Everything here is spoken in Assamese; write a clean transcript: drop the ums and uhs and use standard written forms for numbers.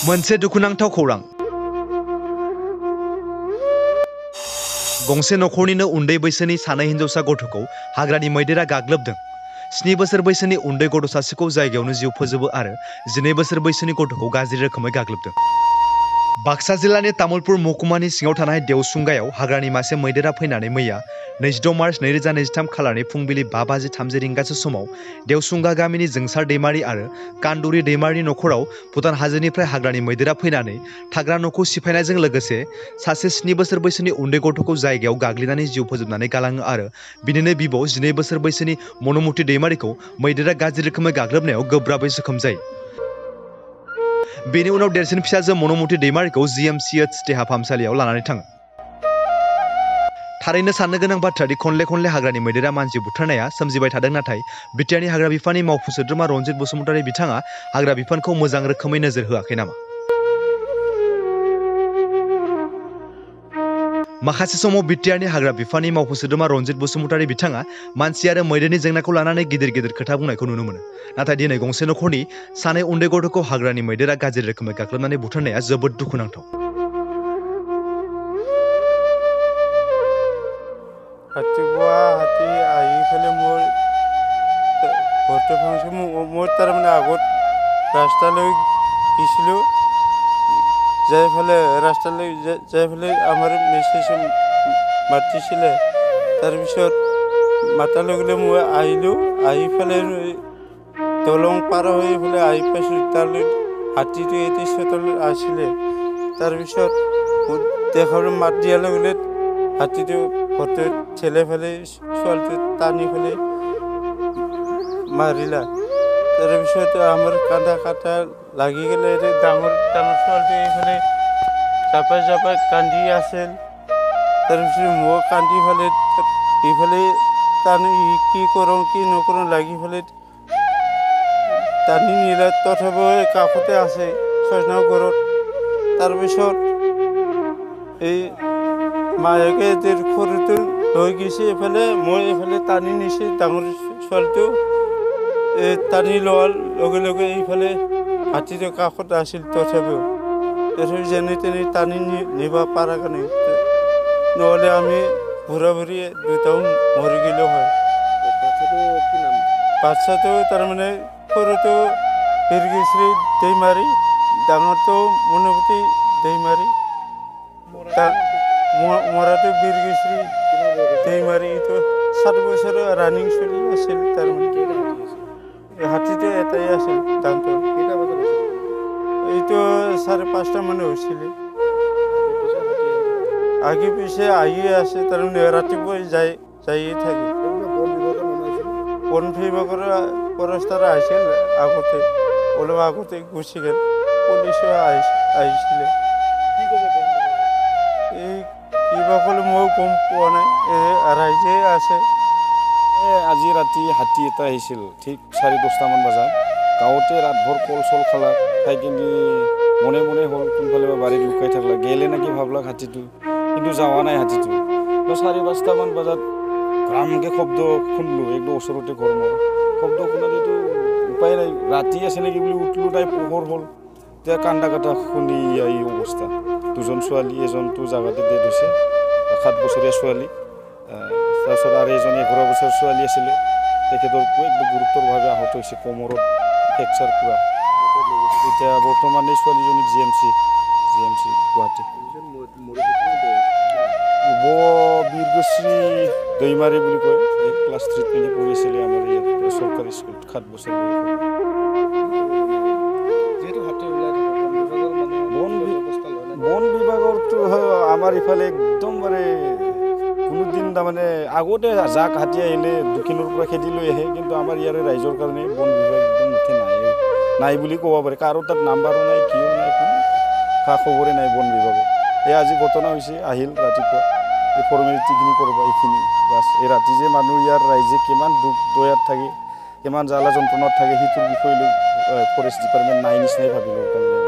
मोनसे दुखुनांथाव खौरां गंसे नखरनिनो उन्दै बैसोनि सानै हिनजावसा गथ'खौ हाग्रानि मैदेरा गाग्लोबदों। 7 बोसोर बैसोनि उन्दै गथ' सासेखौ जायगायावनो जिउ फोजोबो आरो 12 बोसोर बैसोनि गथ'खौ गाज्रि रोखोमै गाग्लोबदों। बाक्सा जिल्लानि तामुलपुर महकुमानि सिङाव थानाय देवसुंगायाव हाग्रानि मासे मैदेरा फैनानै मैया 26 मार्च 2023 खालारनि फुंबिलि 5:30 रिंगासो समाव देवसुंगा गामिनि जोंसार दैमारि आरो कान्दुरि दैमारिनि नखराव भुटान हाजोनिफ्राय हाग्रानि मैदेरा फैनानै थाग्रा न'खौ सिफायनायजों लोगोसे सासे 7 बोसोर बैसोनि उन्दै गथ'खौ जायगायाव गाग्लिनानै जिउ फोजोबनानै गालाङो आरो बिनिनो बिबौ 12 बोसोर बैसोनि मनमुति दैमारिखौ मैदेरा गाज्रि रोखोमै गाग्लोबनायाव गोब्राबै जखम जायो। बेनि उनाव देरसिन फिसाजो मनमुति दैमारिखौ GMCH देहा फाहामसालियाव लानानै थाङो। थारैनो साननो गोनां बाथ्रा दि खनले हाग्रानि मैदेरा मानसि बुथारनाया सोमजिबाय थादों, नाथाय बिटिआरनि हाग्रा बिफाननि मावफुं सोद्रोमा रनजित बसुमतारी बिथाङा हाग्रा बिफानखौ मोजां रोखोमै नोजोर होआखै नामा? माखासे समाव बिटिआरनि हाग्रा बिफाननि मावफुं सोद्रोमा रनजित बसुमतारी बिथाङा मानसि आरो मैदेरनि जेंनाखौ लानानै गिदिर खोथा बुंनायखौ नुनो मोनो। नाथाय दिनै गंसे नखरनि सानै उन्दै गथ'खौ हाग्रानि मैदेरा गाज्रि रोखोमै गाग्लोबनानै बुथारनाया जोबोद दुखुनांथाव। रातिपुवा हाती आহি ফেলে মোৰ ঘৰতে ফাংচন মই তাৰমানে আগত ৰাস্তালৈ গৈছিলোঁ, যাই ফেলে ৰাস্তালৈ যাই ফেলে আমাৰ মেছেজ মাতিছিলে। তাৰপিছত মাতাৰ লগে মই আহিলোঁ, আহি ফেলে দলং পাৰ হৈ ফেলে আহি পাইছোঁ। তালৈ হাতীটো এটি চোতালত আছিলে। তাৰপিছত দেখাবলৈ মাত দিয়াৰ লগে হাতীটো ঘৰতে ঠেলে ফেলে ছোৱালীটো টানি ফেলে মাৰিলা। তাৰপিছত আমাৰ কাটা লাগি গ'লে ডাঙৰ ছোৱালীটো এইফালে জাপাই কান্দি আছিল। তাৰপিছত মই কান্দি ফেলে এইফালে টানি কি কৰোঁ কি নকৰোঁ লাগি ফেলে টানি নিলে, তথাপিও কাষতে আছে 6 নং ঘৰত। তাৰপিছত এই মায়েকে সৰুটো লৈ গৈছে এইফালে, মই এইফালে টানি নিছে ডাঙৰ ছোৱালীটো। টানি লোৱাৰ লগে এইফালে হাতীটো কাষত আছিল। তথাপিও যেনে তেনে টানি নিব পাৰা কাৰণে, নহ'লে আমি বুঢ়া-বুঢ়ী দুটাও মৰি গ'লেও হয়। বাচ্চাটো তাৰমানে সৰুটো বীৰগেশ্ৰী दैमारि, ডাঙৰটো मनमुति दैमारि, মৰাটো বীৰগেশ্ৰী दैमारि। এইটো 7 বছৰ ৰানিং চলি আছিল। তাৰমানে হাতীটো এটাই আছিল ডাঙৰ। এইটো 5:30 মান হৈছিলে। আগে পিছে আহিয়ে আছে, তাৰমানে ৰাতিপুৱাই যায়ে থাকে। বন বিভাগৰ ফৰেষ্টাৰ আহিছিল আগতে, অলপ আগতে গুচি গ'ল। পুলিচো আহিছিলে। এই কিবা ক'লে মই গম পোৱা নাই, ৰাইজে আছে। আজি ৰাতি হাতী এটা আহিছিল ঠিক 4:30 মান বজাত। গাঁৱতে ৰাতভৰ কল চল খালা, খাই কিনি মনে হ'ল কোনফালে বাৰীত লুকাই থাকলা। গেলে নাকি ভাবলাক হাতীটো, কিন্তু যাৱা নাই হাতীটো। 4:30 মান বজাত গ্ৰামকে শব্দ শুনলো, একদম ওচৰতে ঘৰ মোৰ। শব্দ শুনাতেতো উপায় নাই, ৰাতি আছে নেকি বুলি উঠলো, তাই পোহৰ হ'ল। এতিয়া কান্দা কাটা শুনি এই অৱস্থা। 2জন ছোৱালী, এজনটো জাগাতে ডেড হৈছে, 7 বছৰীয়া ছোৱালী। তাৰপিছত আৰু এজন 11 বছৰ ছোৱালী আছিলে, তেখেতৰ একদম গুৰুতৰভাৱে আহত হৈছে, কোমৰত ফ্ৰেকচাৰ পুৰা। এতিয়া বৰ্তমান এই ছোৱালীজনী GMC গুৱাহাটী। বীৰগেশ্ৰী दैमारि বুলি কয়, ক্লাছ 3 পিনি পঢ়িছিলে আমাৰ ইয়াত চৰকাৰী স্কুলত 7 বছৰ বয়সত। বন বিভাগৰটো আমাৰ ইফালে একদম কোনোদিন তাৰমানে আগতে জাক হাতী আহিলে দক্ষিণৰ পৰা খেদি লৈ আহে, কিন্তু আমাৰ ইয়াৰে ৰাইজৰ কাৰণে বন বিভাগ একদম মুঠে নাই বুলি ক'ব পাৰে। কাৰো তাত নাম্বাৰো নাই, কিয় নাই, কোনো খা খবৰে নাই বন বিভাগৰ। আজি ঘটনা হৈছে, আহিল ৰাতিপুৱা এই ফৰ্মেলিটিখিনি কৰিব, এইখিনি বাছ। এই ৰাতি যে মানুহ ইয়াৰ ৰাইজে কিমান দুখ দয়াত থাকে, কিমান জ্বালা যন্ত্ৰণাত থাকে, সেইটোৰ বিষয় লৈ ফৰেষ্ট ডিপাৰ্টমেণ্ট নাই নিচিনাই ভাবিলোঁ তাৰমানে।